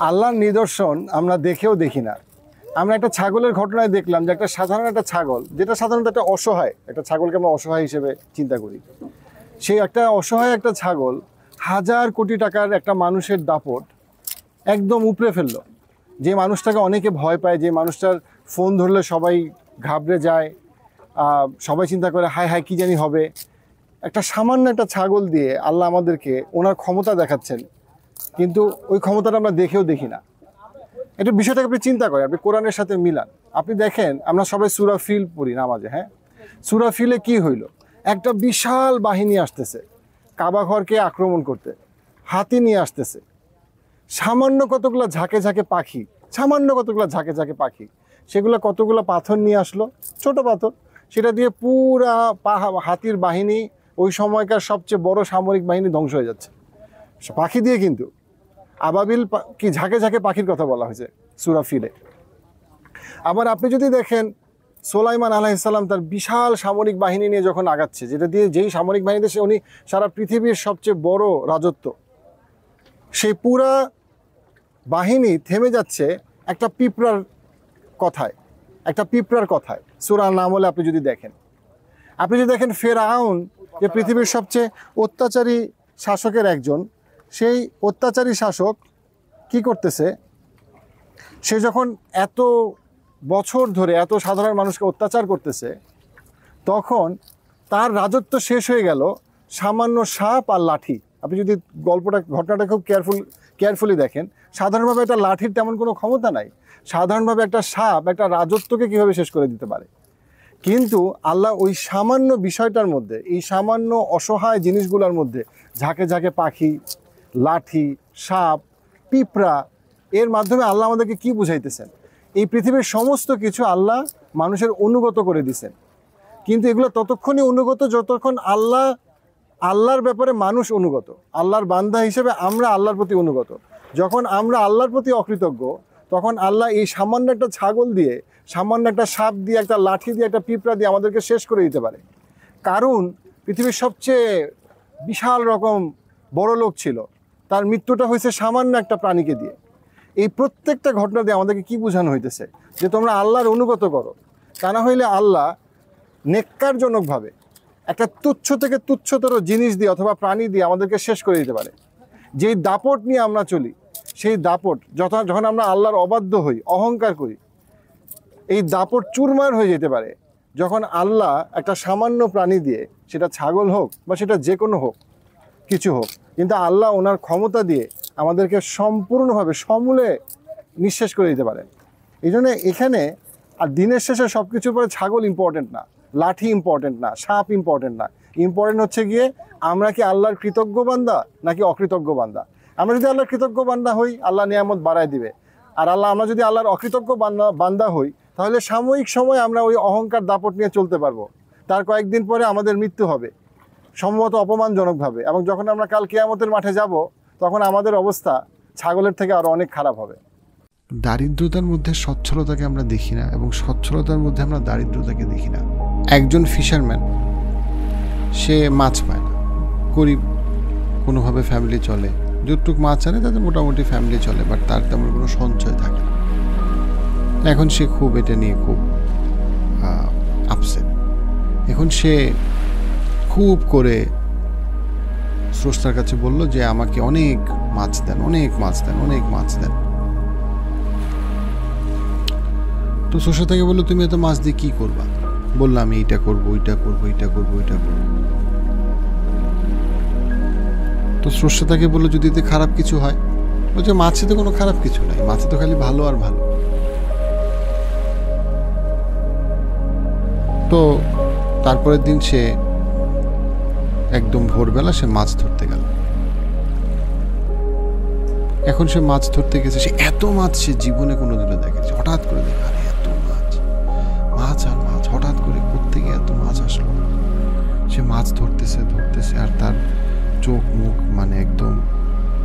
আল্লাহর নিদর্শন আমরা দেখেও দেখি না। আমরা একটা ছাগলের ঘটনায় দেখলাম যে একটা সাধারণ একটা ছাগল, যেটা সাধারণত একটা অসহায় একটা ছাগলকে আমরা অসহায় হিসেবে চিন্তা করি, সেই একটা অসহায় একটা ছাগল হাজার কোটি টাকার একটা মানুষের দাপট একদম উপড়ে ফেললো। যে মানুষটাকে অনেকে ভয় পায়, যে মানুষটার ফোন ধরলে সবাই ঘাবড়ে যায়, সবাই চিন্তা করে হায় হায় কী জানি হবে, একটা সামান্য একটা ছাগল দিয়ে আল্লাহ আমাদেরকে ওনার ক্ষমতা দেখাচ্ছেন, কিন্তু ওই ক্ষমতাটা আমরা দেখেও দেখি না। একটা বিষয়টাকে আপনি চিন্তা করেন, আপনি কোরআনের সাথে মিলান। আপনি দেখেন আমরা সবাই সূরা ফিল পড়ি নামাজে, হ্যাঁ, সূরা ফিলে কি হইল? একটা বিশাল বাহিনী আসতেছে কাবা ঘরকে আক্রমণ করতে, হাতি নিয়ে আসতেছে, সামান্য কতগুলো ঝাঁকে ঝাঁকে পাখি, সামান্য কতগুলো ঝাঁকে ঝাঁকে পাখি, সেগুলো কতগুলো পাথর নিয়ে আসলো, ছোট পাথর, সেটা দিয়ে পুরা হাতির বাহিনী, ওই সময়কার সবচেয়ে বড় সামরিক বাহিনী ধ্বংস হয়ে যাচ্ছে পাখি দিয়ে। কিন্তু আবাবিল কি ঝাঁকে ঝাঁকে পাখির কথা বলা হয়েছে সূরা ফিলে। আবার আপনি যদি দেখেন সুলাইমান আলাইহিস সালাম তার বিশাল সামরিক বাহিনী নিয়ে যখন আগাচ্ছে, যেটা দিয়ে যেই সামরিক বাহিনীতে সে উনি সারা পৃথিবীর সবচেয়ে বড় রাজত্ব, সেই পুরা বাহিনী থেমে যাচ্ছে একটা পিঁপড়ার কথায়, একটা পিঁপড়ার কথায়। সূরার নাম হলে আপনি যদি দেখেন ফেরাউন, যে পৃথিবীর সবচেয়ে অত্যাচারী শাসকের একজন, সেই অত্যাচারী শাসক কি করতেছে? সে যখন এত বছর ধরে এত সাধারণ মানুষকে অত্যাচার করতেছে, তখন তার রাজত্ব শেষ হয়ে গেল সামান্য সাপ আর লাঠি। আপনি যদি ঘটনাটা খুব কেয়ারফুলি দেখেন, সাধারণভাবে একটা লাঠির তেমন কোনো ক্ষমতা নাই। সাধারণভাবে একটা সাপ একটা রাজত্বকে কীভাবে শেষ করে দিতে পারে? কিন্তু আল্লাহ ওই সামান্য বিষয়টার মধ্যে, এই সামান্য অসহায় জিনিসগুলোর মধ্যে, ঝাঁকে ঝাঁকে পাখি, লাঠি, সাপ, পিঁপড়া, এর মাধ্যমে আল্লাহ আমাদেরকে কি বুঝাইতেছেন? এই পৃথিবীর সমস্ত কিছু আল্লাহ মানুষের অনুগত করে দিছেন, কিন্তু এগুলো ততক্ষণই অনুগত যতক্ষণ আল্লাহর ব্যাপারে মানুষ অনুগত। আল্লাহর বান্দা হিসেবে আমরা আল্লাহর প্রতি অনুগত। যখন আমরা আল্লাহর প্রতি অকৃতজ্ঞ, তখন আল্লাহ এই সামান্য একটা ছাগল দিয়ে, সামান্য একটা সাপ দিয়ে, একটা লাঠি দিয়ে, একটা পিঁপড়া দিয়ে আমাদেরকে শেষ করে দিতে পারে। কারণ পৃথিবীর সবচেয়ে বিশাল রকম বড় লোক ছিল, তার মৃত্যুটা হয়েছে সামান্য একটা প্রাণীকে দিয়ে। এই প্রত্যেকটা ঘটনা দিয়ে আমাদেরকে কি বোঝানো হইতেছে? যে তোমরা আল্লাহর অনুগত করো, তা না হইলে আল্লাহ নেক্কারজনকভাবে একটা তুচ্ছ থেকে তুচ্ছতর জিনিস দিয়ে অথবা প্রাণী দিয়ে আমাদেরকে শেষ করে দিতে পারে। যেই দাপট নিয়ে আমরা চলি, সেই দাপট যখন আমরা আল্লাহর অবাধ্য হই, অহংকার করি, এই দাপট চুরমার হয়ে যেতে পারে যখন আল্লাহ একটা সামান্য প্রাণী দিয়ে, সেটা ছাগল হোক বা সেটা যে কোনো হোক, কিছু হোক, কিন্তু আল্লাহ ওনার ক্ষমতা দিয়ে আমাদেরকে সম্পূর্ণভাবে সমূলে নিঃশেষ করে দিতে পারেন। এই জন্য এখানে আর দিনের শেষে সব কিছুর পরে ছাগল ইম্পর্টেন্ট না, লাঠি ইম্পর্টেন্ট না, সাপ ইম্পর্টেন্ট না। ইম্পর্টেন্ট হচ্ছে গিয়ে আমরা কি আল্লাহর কৃতজ্ঞ বান্দা নাকি অকৃতজ্ঞ বান্দা। আমরা যদি আল্লাহর কৃতজ্ঞ বান্দা হই, আল্লাহ নিয়ামত বাড়ায় দিবে। আর আমরা যদি আল্লাহর অকৃতজ্ঞ বান্দা হই, তাহলে সাময়িক সময় আমরা ওই অহংকার দাপট নিয়ে চলতে পারবো। তার কয়েকদিন পরে আমাদের মৃত্যু হবে, সম্ভবত অপমানজনকভাবে, এবং যখন আমরা কাল কিয়ামতের মাঠে যাব, তখন আমাদের অবস্থা ছাগলের থেকে আরও অনেক খারাপ হবে। দারিদ্রতার মধ্যে সচ্ছলতাকে আমরা দেখি না, এবং সচ্ছলতার মধ্যে আমরা দারিদ্রতাকে দেখি না। একজন ফিশারম্যান, সে মাছ পায় না, গরিব, কোনোভাবে ফ্যামিলি চলে, যতটুকু মাছ আনে তাতে মোটামুটি ফ্যামিলি চলে, বাট তার তেমন কোনো সঞ্চয় থাকে না। এখন সে এটা নিয়ে খুব আপসেট। এখন সে খুব করে স্রষ্টার কাছে বলল যে আমাকে অনেক মাছ দেন, অনেক মাছ দেন, অনেক মাছ দেন। তো স্রষ্টা তাকে বললো, তুমি এত মাছ দিয়ে কি করবা? বললাম আমি এইটা করবো, ওইটা করবো, এইটা করবো, ওইটা করবো। তো স্রষ্টা তাকে বললো, যদি এতে খারাপ কিছু হয়? বলছে মাছে তো কোনো খারাপ কিছু নাই, মাছে তো খালি ভালো আর ভালো। তো তারপরের দিন সে একদম ভোরবেলা সে মাছ ধরতে গেল। এখন সে মাছ ধরতে গেছে, সে এত মাছ সে জীবনে কোনোদিনও দেখেছে। হঠাৎ করে দেখে আরে এত মাছ, মাছ আর মাছ, হঠাৎ করে কোত্থেকে এত মাছ আসলো। সে মাছ ধরতেছে, আর তার চোখ মুখ মানে একদম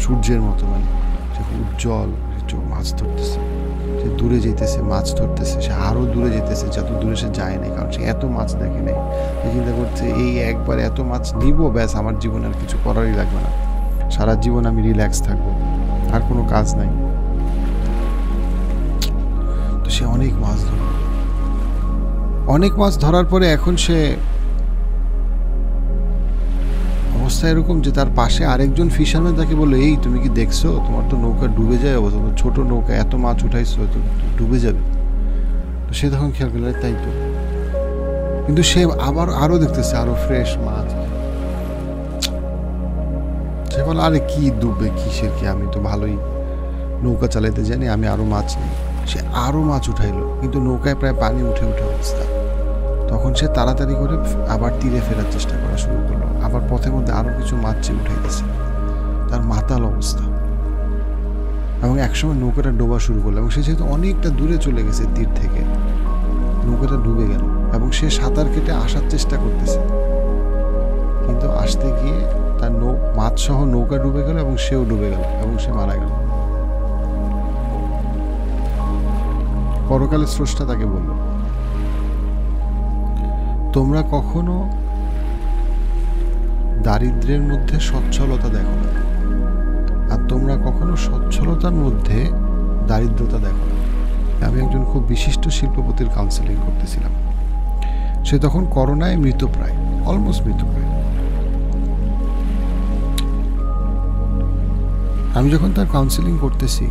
সূর্যের মতো, মানে সে উজ্জ্বল চোখ, মাছ ধরতেছে। সে দূরে যেতেছে, মাছ ধরতেছে, সে আরো দূরে যেতেছে, যত দূরে সে যায় না, কারণ সে এত মাছ দেখে নাই। সে চিন্তা করছে এই একবার এত মাছ নিব, ব্যাস আমার জীবনে আর কিছু করারই লাগবে না, সারা জীবন আমি রিল্যাক্স থাকবো, আর কোনো কাজ নাই। তো সে অনেক মাছ ধরল। অনেক মাছ ধরার পরে এখন সে অবস্থা এরকম যে তার পাশে আরেকজন ফিশারম্যান তাকে বললো, এই তুমি কি দেখছো, তোমার তো নৌকা ডুবে যায় অবস্থা, ছোট নৌকা, এত মাছ উঠাইছো, তো ডুবে যাবে। তো সে তখন খেয়াল করলো, তাই তো। কিন্তু সে আবার আরো দেখতেছে আরো ফ্রেশ মাছ। সে বলে, আরে কি ডুববে, কিসের কি, আমি তো ভালোই নৌকা চালাইতে জানি, আমি আরো মাছ নেই। সে আরো মাছ উঠাইলো, কিন্তু নৌকায় প্রায় পানি উঠে উঠে অবস্থা। তখন সে তাড়াতাড়ি করে আবার তীরে ফেরার চেষ্টা করা শুরু করলো। আবার পথের মধ্যে আরো কিছু মাছ সে উঠাইতেছে, তার মাতাল অবস্থা। এবং একসময় নৌকাটা ডোবা শুরু করলো, এবং সে যেহেতু অনেকটা দূরে চলে গেছে তীর থেকে, নৌকাটা ডুবে গেল। এবং সে সাঁতার কেটে আসার চেষ্টা করতেছে, কিন্তু আসতে গিয়ে তার মাছ সহ নৌকা ডুবে গেল, এবং সেও ডুবে গেল, এবং সে মারা গেল। পরকালে স্রষ্টা তাকে বলল, তোমরা কখনো দারিদ্র্যের মধ্যে সচ্ছলতা দেখো না, আর তোমরা কখনো সচ্ছলতার মধ্যে দারিদ্রতা দেখো না। আমি একজন খুব বিশিষ্ট শিল্পপতির কাউন্সেলিং করতেছিলাম। সে তখন করোনায় মৃতপ্রায়, অলমোস্ট মৃতপ্রায়। আমি যখন তার কাউন্সেলিং করতেছি,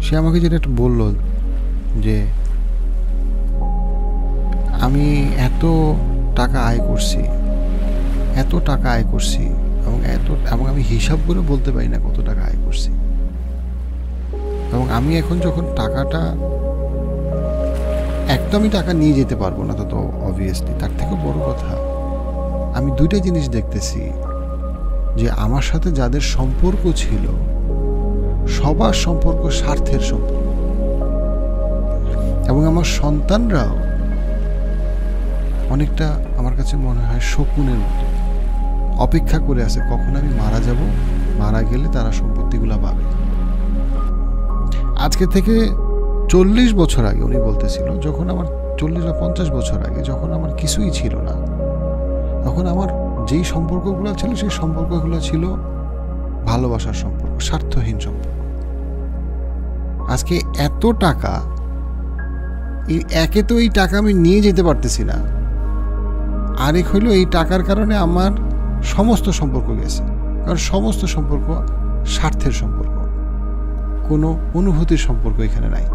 সে আমাকে যেটা একটা বলল যে আমি এত টাকা আয় করছি, এত টাকা আয় করছি, এবং আমি হিসাব করে বলতে পারি না কত টাকা আয় করছি। এবং আমি এখন যখন টাকাটা, একদমই টাকা নিয়ে যেতে পারবো না, তো অবভিয়াসলি তার থেকে বড় কথা, আমি দুইটা জিনিস দেখতেছি, যে আমার সাথে যাদের সম্পর্ক ছিল সবার সম্পর্ক স্বার্থের সম্পর্ক, এবং আমার সন্তানরাও অনেকটা আমার কাছে মনে হয় শকুনের মতো অপেক্ষা করে আছে কখন আমি মারা যাব, মারা গেলে তারা সম্পত্তিগুলো পাবে। আজকে থেকে 40 বছর আগে উনি বলতেছিল, যখন আমার 40 বা 50 বছর আগে, যখন আমার কিছুই ছিল না, তখন আমার যেই সম্পর্কগুলো ছিল সেই সম্পর্কগুলো ছিল ভালোবাসার সম্পর্ক, স্বার্থহীন সম্পর্ক। আজকে এত টাকা, একে তো এই টাকা আমি নিয়ে যেতে পারতেছি না, আরেক হইলো এই টাকার কারণে আমার সমস্ত সম্পর্ক গেছে। কারণ সমস্ত সম্পর্ক স্বার্থের সম্পর্ক, কোনো অনুভূতির সম্পর্ক এখানে নাই।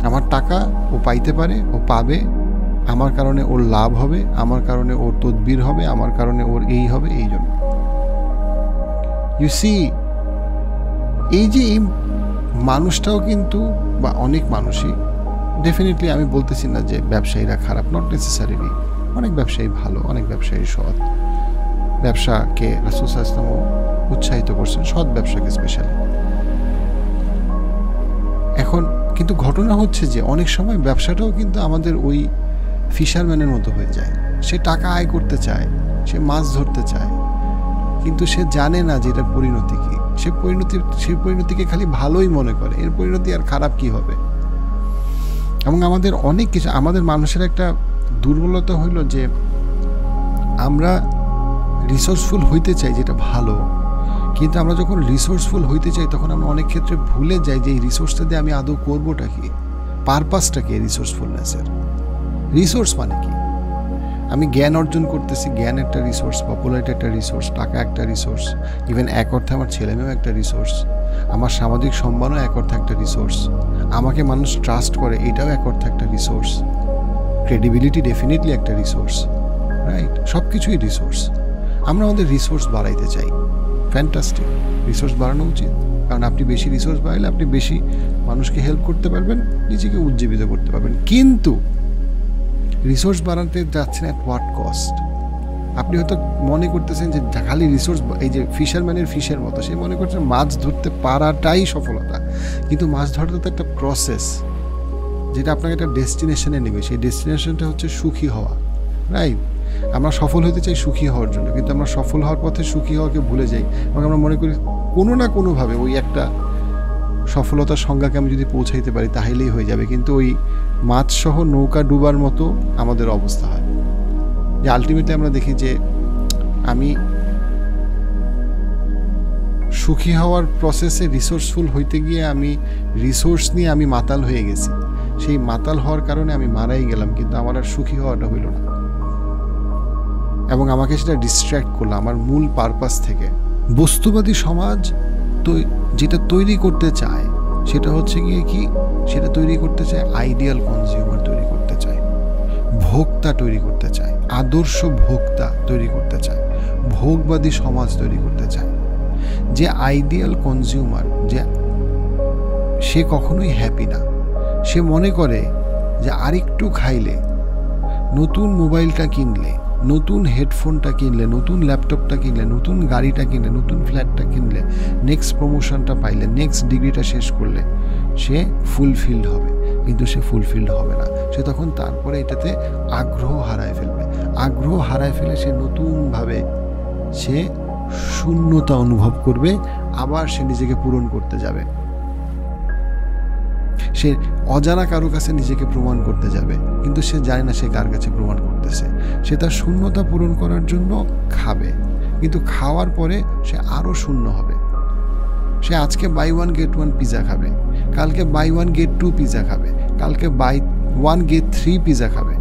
আমার টাকা ও পাইতে পারে, ও পাবে, আমার কারণে ওর লাভ হবে, আমার কারণে ওর তদবির হবে, আমার কারণে ওর এই হবে, এই জন্য। ইউ সি, এই যে এই মানুষটাও কিন্তু, বা অনেক মানুষই, ডেফিনেটলি আমি বলতেছি না যে ব্যবসায়ীরা খারাপ, নট নেসেসারিলি, অনেক ব্যবসায়ী ভালো, অনেক ব্যবসায়ী সৎ। ব্যবসাকে রাসূল সাল্লাল্লাহু আলাইহি ওয়াসাল্লাম উৎসাহিত করছেন, সৎ ব্যবসাকে স্পেশালি। এখন কিন্তু ঘটনা হচ্ছে যে অনেক সময় ব্যবসাটাও কিন্তু আমাদের ওই ফিশারম্যানের মতো হয়ে যায়। সে টাকা আয় করতে চায়, সে মাছ ধরতে চায়, কিন্তু সে জানে না যে এটার পরিণতি কি। সেই পরিণতিকে খালি ভালোই মনে করে, এর পরিণতি আর খারাপ কি হবে। এবং আমাদের অনেক কিছু, আমাদের মানুষের একটা দুর্বলতা হইল যে আমরা রিসোর্সফুল হইতে চাই, যেটা ভালো, কিন্তু আমরা যখন রিসোর্সফুল হইতে চাই তখন আমরা অনেক ক্ষেত্রে ভুলে যাই যে এই রিসোর্সটা দিয়ে আমি আদৌ করবোটা কি, পারপাসটা কি রিসোর্সফুলনেসের। রিসোর্স মানে কি? আমি জ্ঞান অর্জন করতেছি, জ্ঞান একটা রিসোর্স, পপুলারিটি একটা রিসোর্স, টাকা একটা রিসোর্স, ইভেন এক অর্থে আমার ছেলেমেয়েও একটা রিসোর্স, আমার সামাজিক সম্মানও এক অর্থে একটা রিসোর্স, আমাকে মানুষ ট্রাস্ট করে এটাও এক অর্থে একটা রিসোর্স, ক্রেডিবিলিটি ডেফিনেটলি একটা রিসোর্স, রাইট? সব কিছুই রিসোর্স। আমরা আমাদের রিসোর্স বাড়াইতে চাই, ফ্যান্টাস্টিক, রিসোর্স বাড়ানো উচিত। কারণ আপনি বেশি রিসোর্স বাড়াইলে আপনি বেশি মানুষকে হেল্প করতে পারবেন, নিজেকে উজ্জীবিত করতে পারবেন। কিন্তু রিসোর্স বাড়াতে যাচ্ছেন অ্যাট হোয়াট কস্ট? আপনি হয়তো মনে করতেছেন যে খালি রিসোর্স, এই যে ফিশারম্যানের ফিশের মতো, সে মনে করছেন মাছ ধরতে পারাটাই সফলতা। কিন্তু মাছ ধরতে তো একটা প্রসেস, যেটা আপনাকে একটা ডেস্টিনেশনে নেবে। সেই ডেস্টিনেশনটা হচ্ছে সুখী হওয়া, রাইট? আমরা সফল হতে চাই সুখী হওয়ার জন্য, কিন্তু আমরা সফল হওয়ার পথে সুখী হওয়াকে ভুলে যাই। এবং আমরা মনে করি কোনো না কোনোভাবে ওই একটা সফলতার সংজ্ঞাকে আমি যদি পৌঁছাইতে পারি তাহলেই হয়ে যাবে। কিন্তু ওই মাছসহ নৌকা ডুবার মতো আমাদের অবস্থা হয়, যে আলটিমেটলি আমরা দেখি যে আমি সুখী হওয়ার প্রসেসে রিসোর্সফুল হইতে গিয়ে আমি রিসোর্স নিয়ে আমি মাতাল হয়ে গেছি। সেই মাতাল হওয়ার কারণে আমি মারাই গেলাম, কিন্তু আমার আর সুখী হওয়াটা হইল না, এবং আমাকে সেটা ডিস্ট্র্যাক্ট করলো আমার মূল পারপাস থেকে। বস্তুবাদী সমাজ তো যেটা তৈরি করতে চায় সেটা হচ্ছে গিয়ে কি, সেটা তৈরি করতে চায় আইডিয়াল কনজিউমার তৈরি করতে চায়, ভোক্তা তৈরি করতে চায়, আদর্শ ভোক্তা তৈরি করতে চায়, ভোগবাদী সমাজ তৈরি করতে চায়। যে আইডিয়াল কনজিউমার, যে সে কখনোই হ্যাপি না। সে মনে করে যে আরেকটু খাইলে, নতুন মোবাইলটা কিনলে, নতুন হেডফোনটা কিনলে, নতুন ল্যাপটপটা কিনলে, নতুন গাড়িটা কিনলে, নতুন ফ্ল্যাটটা কিনলে, নেক্সট প্রমোশনটা পাইলে, নেক্সট ডিগ্রিটা শেষ করলে সে ফুলফিলড হবে। কিন্তু সে ফুলফিলড হবে না। সে তখন তারপরে এটাতে আগ্রহ হারায় ফেলবে। আগ্রহ হারায় ফেলে সে নতুনভাবে সে শূন্যতা অনুভব করবে, আবার সে নিজেকে পূরণ করতে যাবে। সে অজানা কারো কাছে নিজেকে প্রমাণ করতে যাবে, কিন্তু সে জানে না সে কার কাছে প্রমাণ করতেছে। সে তার শূন্যতা পূরণ করার জন্য খাবে, কিন্তু খাওয়ার পরে সে আরও শূন্য হবে। সে আজকে বাই 1 get 1 পিজা খাবে, কালকে বাই 1 get 2 পিজা খাবে, কালকে বাই 1 get 3 পিজা খাবে,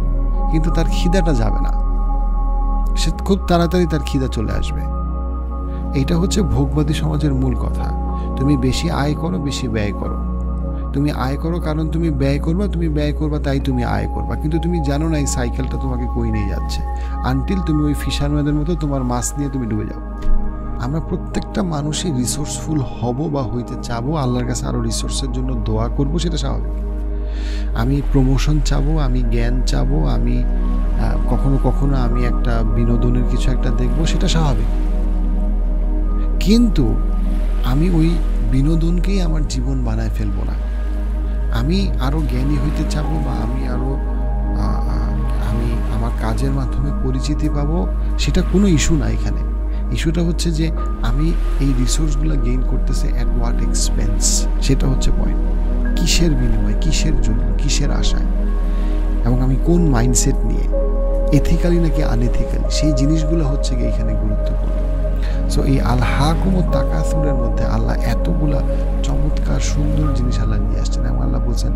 কিন্তু তার খিদাটা যাবে না। সে খুব তাড়াতাড়ি তার খিদা চলে আসবে। এইটা হচ্ছে ভোগবাদী সমাজের মূল কথা। তুমি বেশি আয় করো, বেশি ব্যয় করো। তুমি আয় করো কারণ তুমি ব্যয় করবা, তুমি ব্যয় করবা তাই তুমি আয় করবা, কিন্তু তুমি জানো না এই সাইকেলটা তোমাকে কই নিয়ে যাচ্ছে, আনটিল তুমি ওই ফিশারম্যানের মতো তোমার মাছ নিয়ে তুমি ডুবে যাও। আমরা প্রত্যেকটা মানুষই রিসোর্সফুল হব বা হইতে চাবো, আল্লাহর কাছে আরও রিসোর্সের জন্য দোয়া করব, সেটা স্বাভাবিক। আমি প্রমোশন চাবো, আমি জ্ঞান চাবো, আমি কখনো কখনো আমি একটা বিনোদনের কিছু একটা দেখবো, সেটা স্বাভাবিক। কিন্তু আমি ওই বিনোদনকেই আমার জীবন বানায় ফেলবো না। আমি আরও জ্ঞানী হইতে চাবো, বা আমি আরও আমি আমার কাজের মাধ্যমে পরিচিতি পাবো, সেটা কোনো ইস্যু না। এখানে ইস্যুটা হচ্ছে যে আমি এই রিসোর্সগুলো গেইন করতেছে অ্যাট হোয়াট এক্সপেন্স, সেটা হচ্ছে পয়েন্ট। কিসের বিনিময়ে, কিসের জন্য, কিসের আশায়, এবং আমি কোন মাইন্ডসেট নিয়ে, এথিক্যালি নাকি আনএথিক্যালি, সেই জিনিসগুলো হচ্ছে গিয়ে এখানে গুরুত্বপূর্ণ। সো এই আল হাকুমুত তাকাসুরের মধ্যে আল্লাহ এতগুলা চমৎকার সুন্দর জিনিস আল্লাহ নিয়ে আসছেন, এবং আল্লাহ বলছেন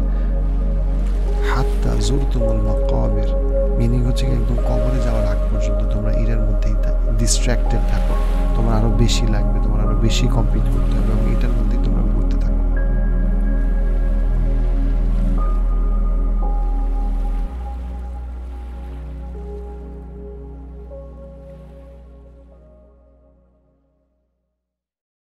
হাত্তা জুরতুমুল মাকাবির, মিনিং হচ্ছে একদম কবরে যাওয়ার আগ পর্যন্ত তোমরা এর মধ্যেই ডিস্ট্র্যাক্টেড থাকো, তোমার আরো বেশি লাগবে, তোমার আরো বেশি কমপ্লিট করতে হবে।